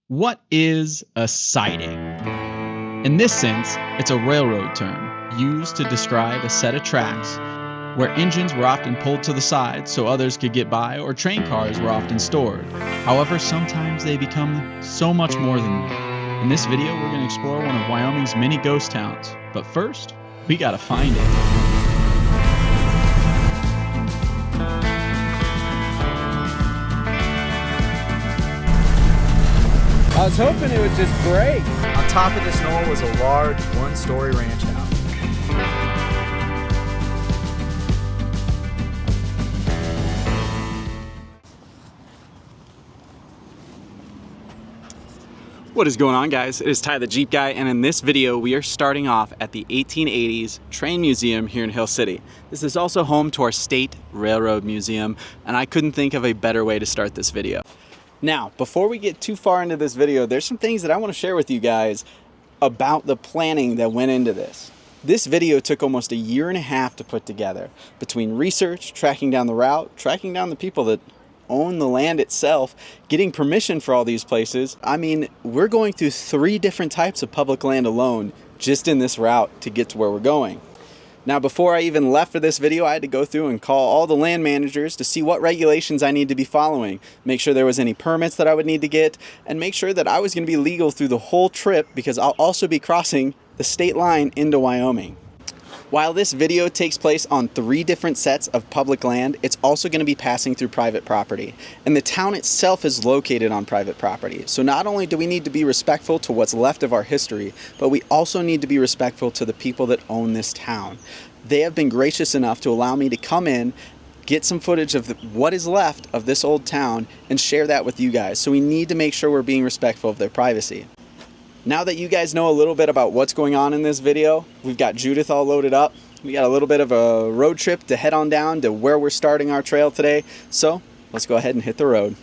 What is a siding? In this sense, it's a railroad term used to describe a set of tracks where engines were often pulled to the side so others could get by, or train cars were often stored. However, sometimes they become so much more than that. In this video, we're going to explore one of Wyoming's many ghost towns. But first, we gotta find it. I was hoping it would just break. On top of this knoll was a large one-story ranch house. What is going on, guys? It is Ty the Jeep Guy, and in this video we are starting off at the 1880s Train Museum here in Hill City. This is also home to our State Railroad Museum, and I couldn't think of a better way to start this video. Now, before we get too far into this video, there's some things that I want to share with you guys about the planning that went into this. This video took almost a year and a half to put together, between research, tracking down the route, tracking down the people that own the land itself, getting permission for all these places. I mean, we're going through 3 different types of public land alone just in this route to get to where we're going. Now, before I even left for this video, I had to go through and call all the land managers to see what regulations I need to be following, make sure there was any permits that I would need to get, and make sure that I was going to be legal through the whole trip, because I'll also be crossing the state line into Wyoming. While this video takes place on 3 different sets of public land, it's also going to be passing through private property. And the town itself is located on private property. So not only do we need to be respectful to what's left of our history, but we also need to be respectful to the people that own this town. They have been gracious enough to allow me to come in, get some footage of what is left of this old town, and share that with you guys. So we need to make sure we're being respectful of their privacy. Now that you guys know a little bit about what's going on in this video, we've got Judith all loaded up. We got a little bit of a road trip to head on down to where we're starting our trail today. So let's go ahead and hit the road.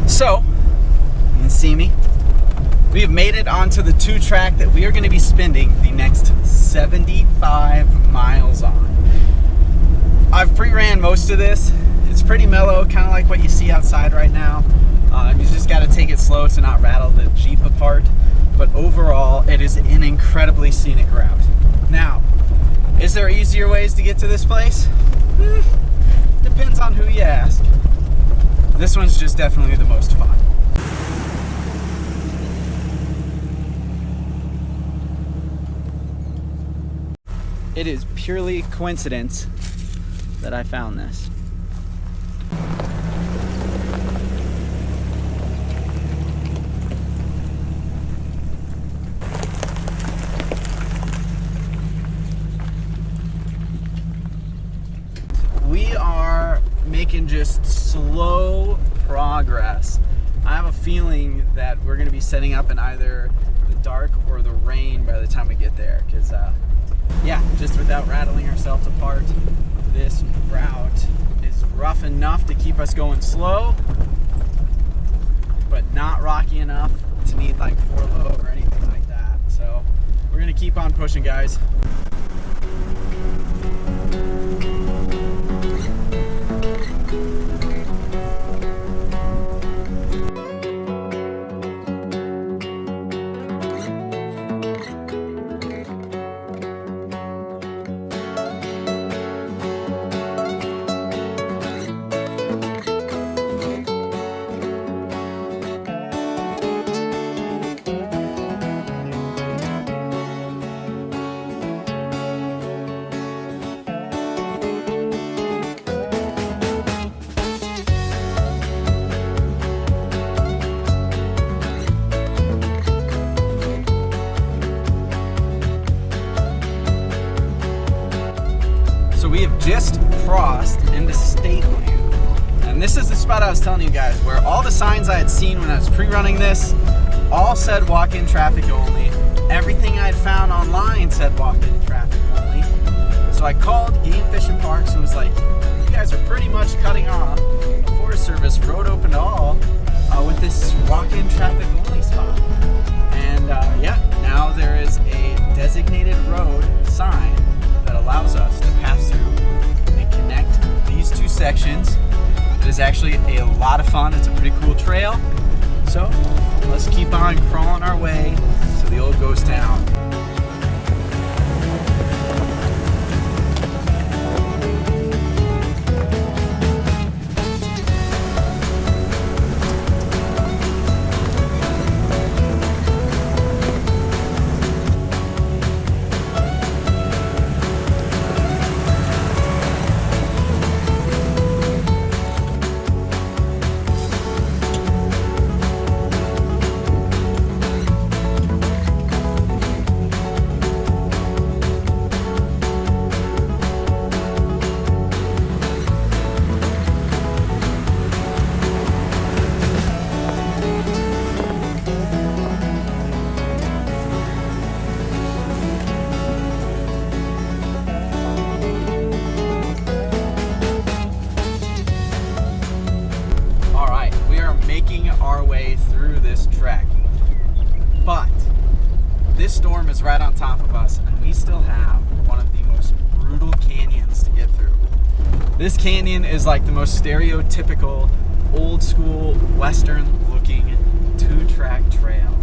So, you can see me. We have made it onto the 2-track that we are going to be spending the next 75 miles on. I've pre-ran most of this. It's pretty mellow, kind of like what you see outside right now. You just got to take it slow to not rattle the Jeep apart. But overall, it is an incredibly scenic route. Now, is there easier ways to get to this place? Depends on who you ask. This one's just definitely the most fun. It is purely coincidence that I found this. We are making just slow progress. I have a feeling that we're going to be setting up in either the dark or the rain by the time we get there, because yeah, just without rattling ourselves apart, this route is rough enough to keep us going slow, but not rocky enough to need like 4-low or anything like that. So we're going to keep on pushing, guys. this is the spot I was telling you guys, where all the signs I had seen when I was pre-running this all said walk-in traffic only. Everything I had found online said walk-in traffic only. So I called Game Fish and Parks and was like, you guys are pretty much cutting off the Forest Service road open to all with this walk-in traffic only spot. And yeah, now there is a designated road sign that allows us to pass through and connect these two sections. It is actually a lot of fun. It's a pretty cool trail. So let's keep on crawling our way to the old ghost town. Our way through this trek, but this storm is right on top of us and we still have one of the most brutal canyons to get through. This canyon is like the most stereotypical old school western looking 2-track trail,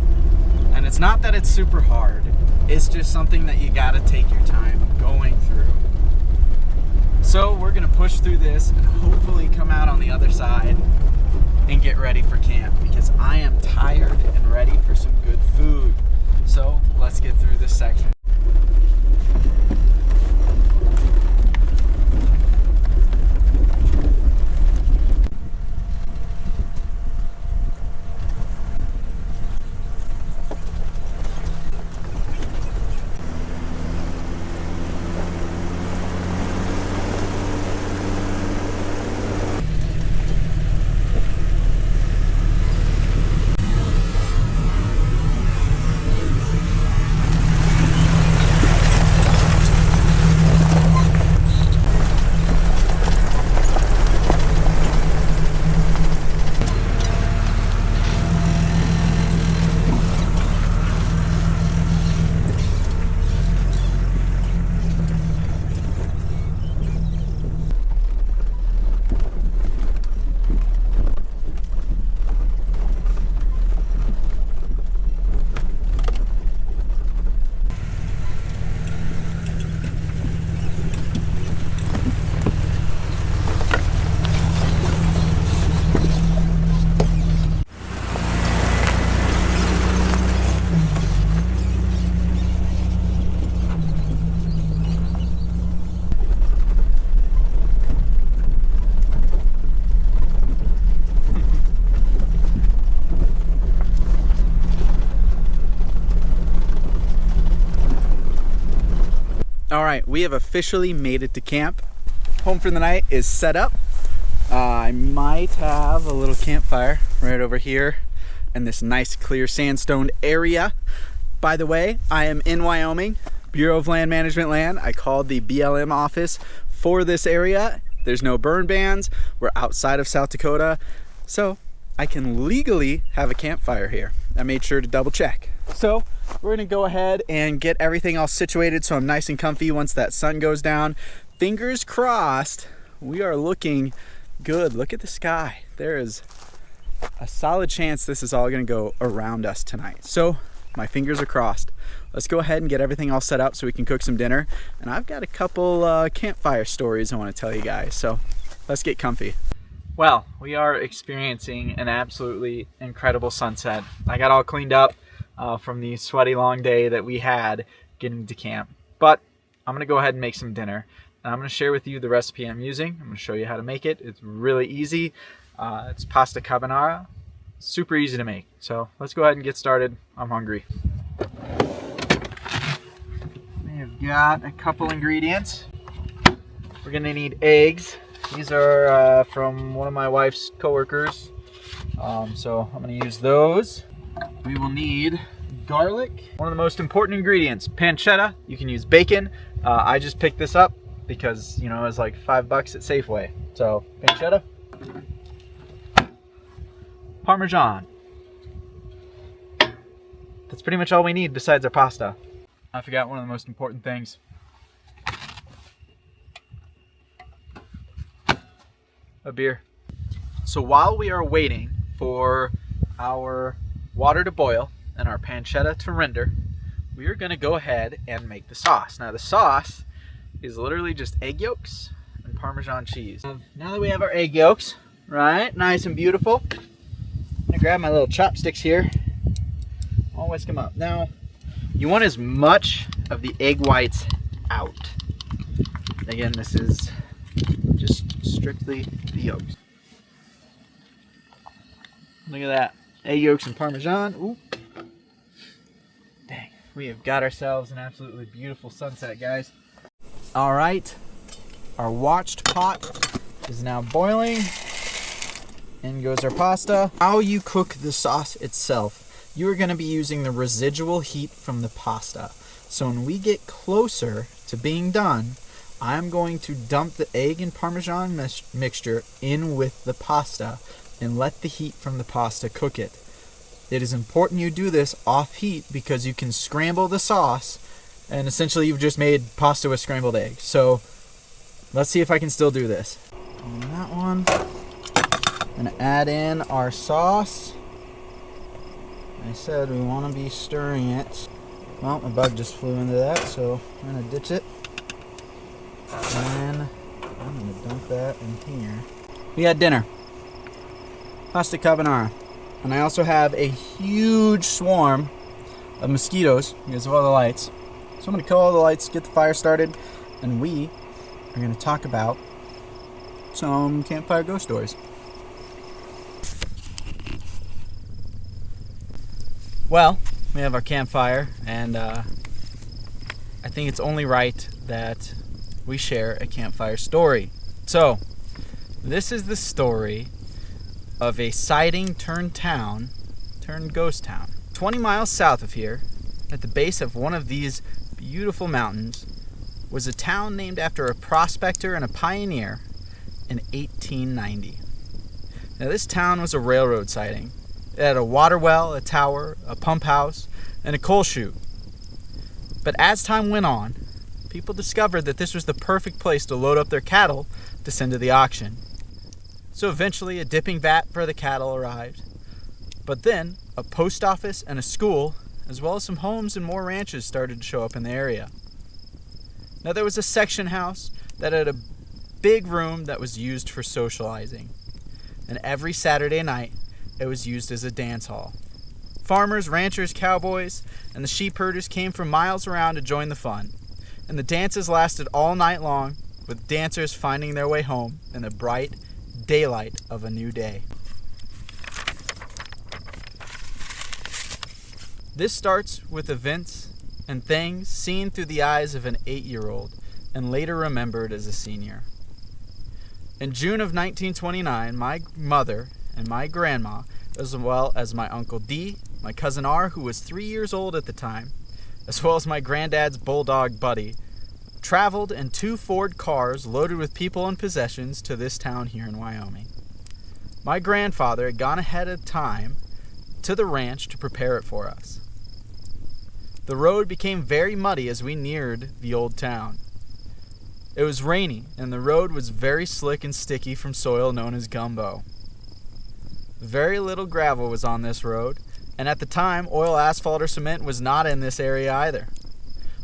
and it's not that it's super hard, it's just something that you gotta take your time going through. So we're gonna push through this and hopefully come out on the other side and get ready for camp, because I am tired and ready for some good food. So let's get through this section. All right, we have officially made it to camp. Home for the night is set up. I might have a little campfire right over here in this nice clear sandstone area. By the way, I am in Wyoming, Bureau of Land Management land. I called the BLM office for this area. There's no burn bans. We're outside of South Dakota, so I can legally have a campfire here. I made sure to double check. So we're gonna go ahead and get everything all situated so I'm nice and comfy once that sun goes down. Fingers crossed, we are looking good. Look at the sky. There is a solid chance this is all gonna go around us tonight. So my fingers are crossed. Let's go ahead and get everything all set up so we can cook some dinner. And I've got a couple campfire stories I wanna tell you guys. So let's get comfy. Well, we are experiencing an absolutely incredible sunset. I got all cleaned up from the sweaty long day that we had getting to camp. But I'm gonna go ahead and make some dinner. And I'm gonna share with you the recipe I'm using. I'm gonna show you how to make it. It's really easy. It's pasta carbonara. Super easy to make. So let's go ahead and get started. I'm hungry. We have got a couple ingredients. We're gonna need eggs. These are from one of my wife's coworkers. So I'm gonna use those. We will need garlic. One of the most important ingredients, pancetta. You can use bacon. I just picked this up because, you know, it was like $5 at Safeway. So pancetta. Parmesan. That's pretty much all we need besides our pasta. I forgot one of the most important things. A beer. So while we are waiting for our water to boil and our pancetta to render, we are going to go ahead and make the sauce. Now the sauce is literally just egg yolks and Parmesan cheese. Now that we have our egg yolks, right, nice and beautiful, I'm going to grab my little chopsticks here. Always come up. Now, you want as much of the egg whites out. Again, this is just strictly the yolks. Look at that. Egg yolks and Parmesan. Ooh. Dang. We have got ourselves an absolutely beautiful sunset, guys. All right. Our watched pot is now boiling. In goes our pasta. How you cook the sauce itself, you are going to be using the residual heat from the pasta. So when we get closer to being done, I'm going to dump the egg and Parmesan mixture in with the pasta and let the heat from the pasta cook it. It is important you do this off heat because you can scramble the sauce and essentially you've just made pasta with scrambled eggs. So let's see if I can still do this. On that one, I'm going to add in our sauce. I said we want to be stirring it. Well, my bug just flew into that, so I'm going to ditch it. And I'm going to dump that in here. We had dinner. Pasta carbonara. And I also have a huge swarm of mosquitoes because of all the lights. So I'm going to kill all the lights, get the fire started, and we are going to talk about some campfire ghost stories. Well, we have our campfire, and I think it's only right that we share a campfire story. So, this is the story of a sighting turned town, turned ghost town. 20 miles south of here, at the base of one of these beautiful mountains, was a town named after a prospector and a pioneer in 1890. Now, this town was a railroad sighting. It had a water well, a tower, a pump house, and a coal chute. But as time went on, people discovered that this was the perfect place to load up their cattle to send to the auction. So eventually a dipping vat for the cattle arrived. But then a post office and a school, as well as some homes and more ranches started to show up in the area. Now there was a section house that had a big room that was used for socializing. And every Saturday night, it was used as a dance hall. Farmers, ranchers, cowboys, and the sheep herders came from miles around to join the fun. And the dances lasted all night long, with dancers finding their way home in the bright daylight of a new day. This starts with events and things seen through the eyes of an 8-year-old and later remembered as a senior. In June of 1929, my mother and my grandma, as well as my Uncle D, my cousin R, who was 3 years old at the time, as well as my granddad's bulldog Buddy, traveled in 2 Ford cars loaded with people and possessions to this town here in Wyoming. My grandfather had gone ahead of time to the ranch to prepare it for us. The road became very muddy as we neared the old town. It was rainy, and the road was very slick and sticky from soil known as gumbo. Very little gravel was on this road, and at the time, oil, asphalt, or cement was not in this area either.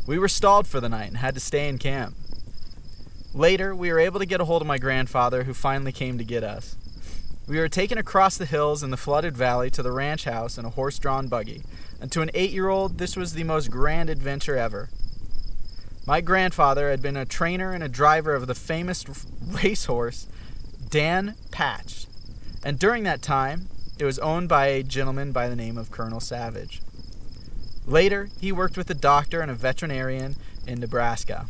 We were stalled for the night and had to stay in camp. Later, we were able to get a hold of my grandfather, who finally came to get us. We were taken across the hills in the flooded valley to the ranch house in a horse-drawn buggy, and to an 8-year-old, this was the most grand adventure ever. My grandfather had been a trainer and a driver of the famous racehorse, Dan Patch, and during that time, it was owned by a gentleman by the name of Colonel Savage. Later, he worked with a doctor and a veterinarian in Nebraska.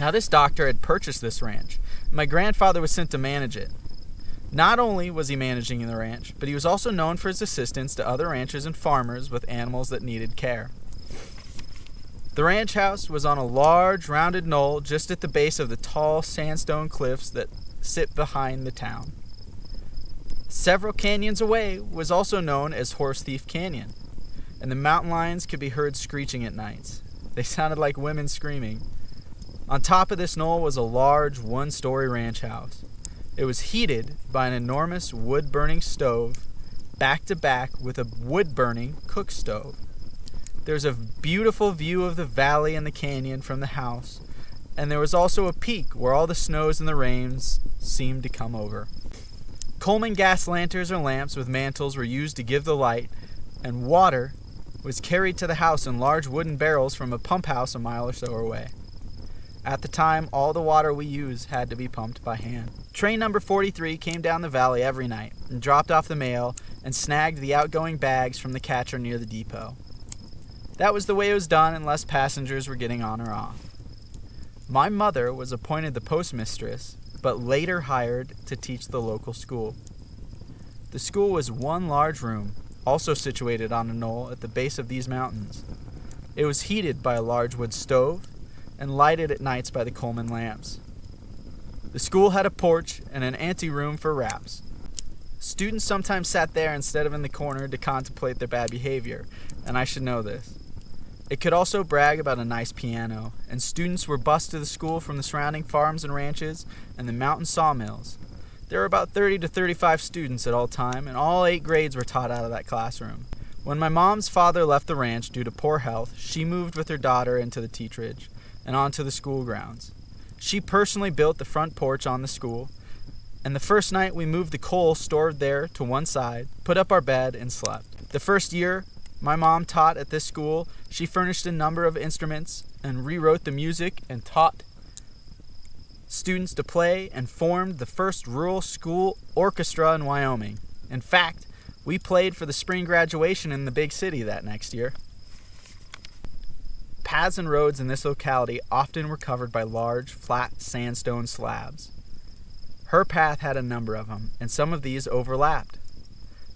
Now, this doctor had purchased this ranch, My grandfather was sent to manage it. Not only was he managing the ranch, but he was also known for his assistance to other ranchers and farmers with animals that needed care. The ranch house was on a large, rounded knoll just at the base of the tall sandstone cliffs that sit behind the town. Several canyons away was also known as Horse Thief Canyon, and the mountain lions could be heard screeching at nights. They sounded like women screaming. On top of this knoll was a large, one-story ranch house. It was heated by an enormous wood-burning stove, back-to-back with a wood-burning cook stove. There's a beautiful view of the valley and the canyon from the house, and there was also a peak where all the snows and the rains seemed to come over. Coleman gas lanterns or lamps with mantles were used to give the light, and water was carried to the house in large wooden barrels from a pump house a mile or so away. At the time, all the water we used had to be pumped by hand. Train number 43 came down the valley every night and dropped off the mail and snagged the outgoing bags from the catcher near the depot. That was the way it was done unless passengers were getting on or off. My mother was appointed the postmistress, but later hired to teach the local school. The school was one large room, also situated on a knoll at the base of these mountains. It was heated by a large wood stove and lighted at nights by the Coleman lamps. The school had a porch and an anteroom for wraps. Students sometimes sat there instead of in the corner to contemplate their bad behavior, and I should know this. It could also brag about a nice piano, and students were bused to the school from the surrounding farms and ranches and the mountain sawmills. There were about 30 to 35 students at all time, and all 8 grades were taught out of that classroom. When my mom's father left the ranch due to poor health, she moved with her daughter into the teachridge and onto the school grounds. She personally built the front porch on the school, and the first night we moved the coal stored there to one side, put up our bed, and slept. The first year my mom taught at this school, she furnished a number of instruments and rewrote the music and taught students to play and formed the first rural school orchestra in Wyoming. In fact, we played for the spring graduation in the big city that next year. Paths and roads in this locality often were covered by large, flat sandstone slabs. Her path had a number of them, and some of these overlapped.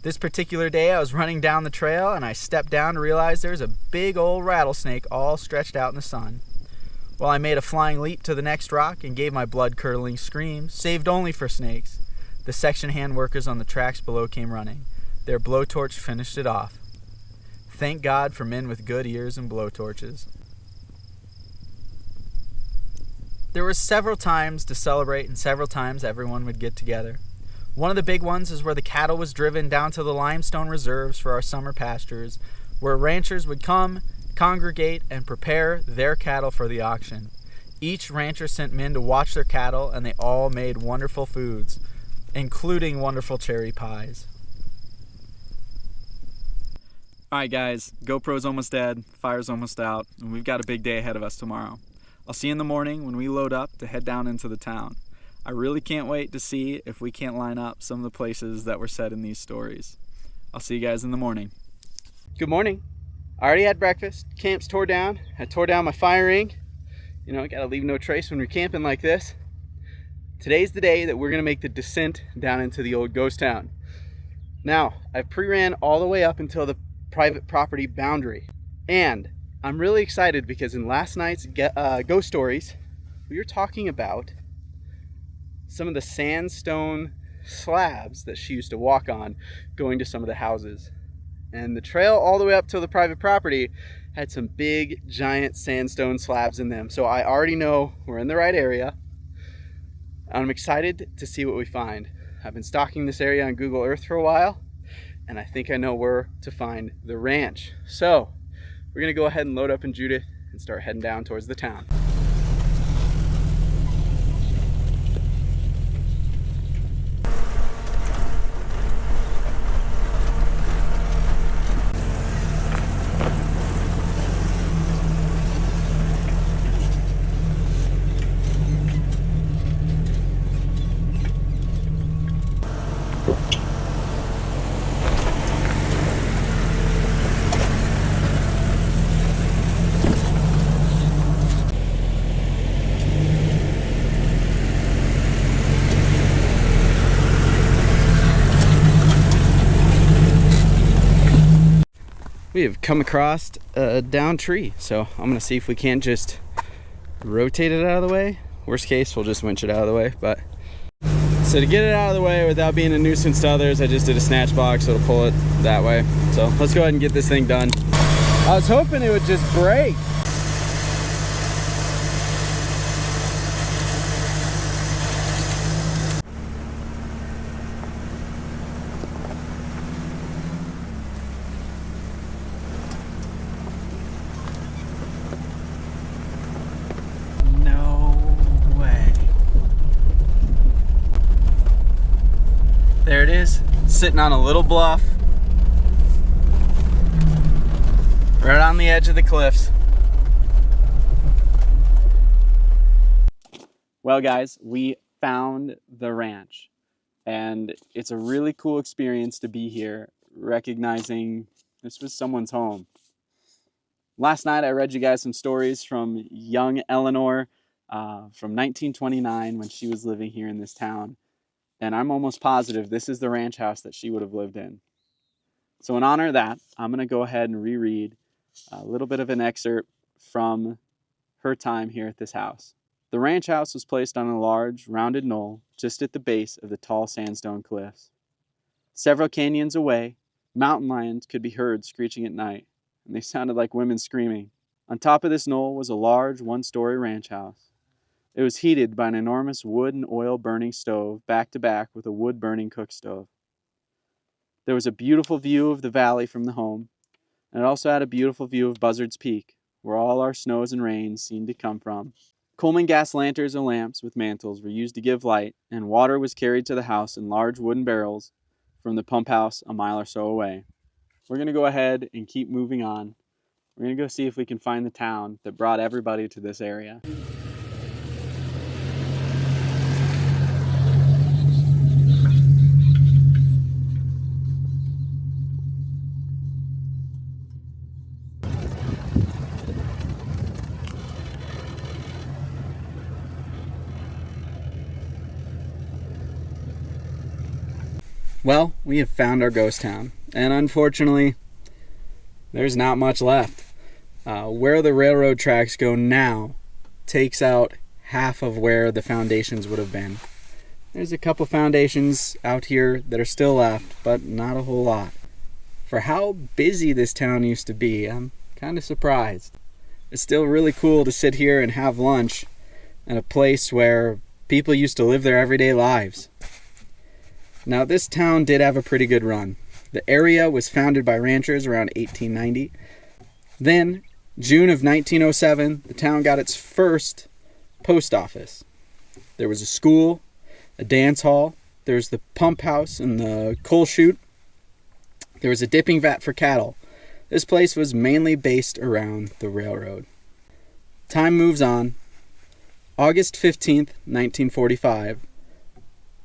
This particular day, I was running down the trail, and I stepped down to realize there was a big old rattlesnake all stretched out in the sun. Well, I made a flying leap to the next rock and gave my blood-curdling scream, saved only for snakes. The section hand workers on the tracks below came running. Their blowtorch finished it off. Thank God for men with good ears and blowtorches. There were several times to celebrate, and several times everyone would get together. One of the big ones is where the cattle was driven down to the limestone reserves for our summer pastures, where ranchers would come, congregate, and prepare their cattle for the auction. Each rancher sent men to watch their cattle, and they all made wonderful foods, including wonderful cherry pies. Alright guys, GoPro's almost dead, fire's almost out, and we've got a big day ahead of us tomorrow. I'll see you in the morning when we load up to head down into the town. I really can't wait to see if we can't line up some of the places that were said in these stories. I'll see you guys in the morning. Good morning. I already had breakfast. Camp's tore down. I tore down my fire ring. You know, gotta leave no trace when you're camping like this. Today's the day that we're gonna make the descent down into the old ghost town. Now, I've pre-ran all the way up until the private property boundary. And I'm really excited because in last night's ghost stories, we were talking about some of the sandstone slabs that she used to walk on going to some of the houses. And the trail all the way up to the private property had some big giant sandstone slabs in them. So I already know we're in the right area. I'm excited to see what we find. I've been stalking this area on Google Earth for a while, and I think I know where to find the ranch. So we're gonna go ahead and load up in Judith and start heading down towards the town. We have come across a downed tree, so I'm gonna see if we can't just rotate it out of the way. Worst case, we'll just winch it out of the way. But so to get it out of the way without being a nuisance to others, I just did a snatch box, so it'll pull it that way. So let's go ahead and get this thing done. I was hoping it would just break. There it is, sitting on a little bluff, right on the edge of the cliffs. Well guys, we found the ranch, and it's a really cool experience to be here, recognizing this was someone's home. Last night I read you guys some stories from young Eleanor from 1929 when she was living here in this town. And I'm almost positive this is the ranch house that she would have lived in. So in honor of that, I'm going to go ahead and reread a little bit of an excerpt from her time here at this house. The ranch house was placed on a large, rounded knoll just at the base of the tall sandstone cliffs. Several canyons away, mountain lions could be heard screeching at night, and they sounded like women screaming. On top of this knoll was a large, one-story ranch house. It was heated by an enormous wood and oil burning stove back to back with a wood burning cook stove. There was a beautiful view of the valley from the home, and it also had a beautiful view of Buzzard's Peak, where all our snows and rains seemed to come from. Coleman gas lanterns and lamps with mantles were used to give light, and water was carried to the house in large wooden barrels from the pump house a mile or so away. We're going to go ahead and keep moving on. We're going to go see if we can find the town that brought everybody to this area. Well, we have found our ghost town, and unfortunately, there's not much left. Where the railroad tracks go now takes out half of where the foundations would have been. There's a couple foundations out here that are still left, but not a whole lot. For how busy this town used to be, I'm kind of surprised. It's still really cool to sit here and have lunch at a place where people used to live their everyday lives. Now, this town did have a pretty good run. The area was founded by ranchers around 1890. Then, June of 1907, the town got its first post office. There was a school, a dance hall, there was the pump house and the coal chute. There was a dipping vat for cattle. This place was mainly based around the railroad. Time moves on. August 15th, 1945.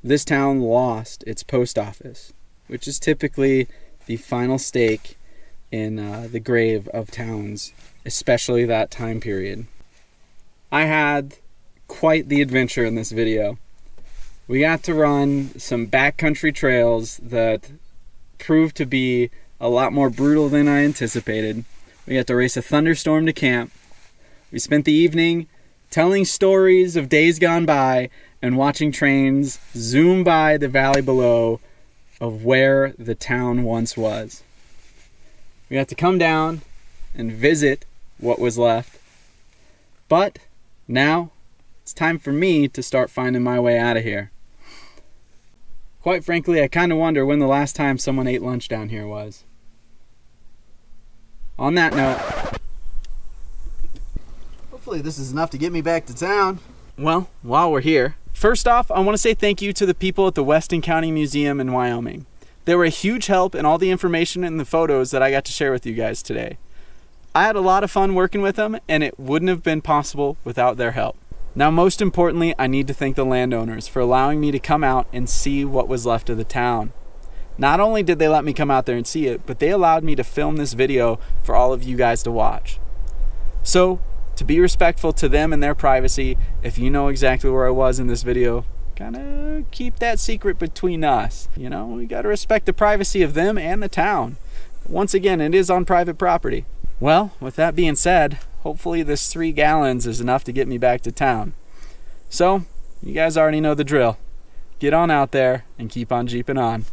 This town lost its post office, which is typically the final stake in the grave of towns, especially that time period. I had quite the adventure in this video. We got to run some backcountry trails that proved to be a lot more brutal than I anticipated. We got to race a thunderstorm to camp. We spent the evening telling stories of days gone by and watching trains zoom by the valley below of where the town once was. We had to come down and visit what was left. But now it's time for me to start finding my way out of here. Quite frankly, I kind of wonder when the last time someone ate lunch down here was. On that note, hopefully this is enough to get me back to town. Well, while we're here, first off, I want to say thank you to the people at the Weston County Museum in Wyoming. They were a huge help in all the information and the photos that I got to share with you guys today. I had a lot of fun working with them, and it wouldn't have been possible without their help. Now, most importantly, I need to thank the landowners for allowing me to come out and see what was left of the town. Not only did they let me come out there and see it, but they allowed me to film this video for all of you guys to watch. So, to be respectful to them and their privacy, if you know exactly where I was in this video, kind of keep that secret between us. You know, we got to respect the privacy of them and the town. Once again, it is on private property. Well, with that being said, hopefully this 3 gallons is enough to get me back to town. So, you guys already know the drill. Get on out there and keep on Jeeping on.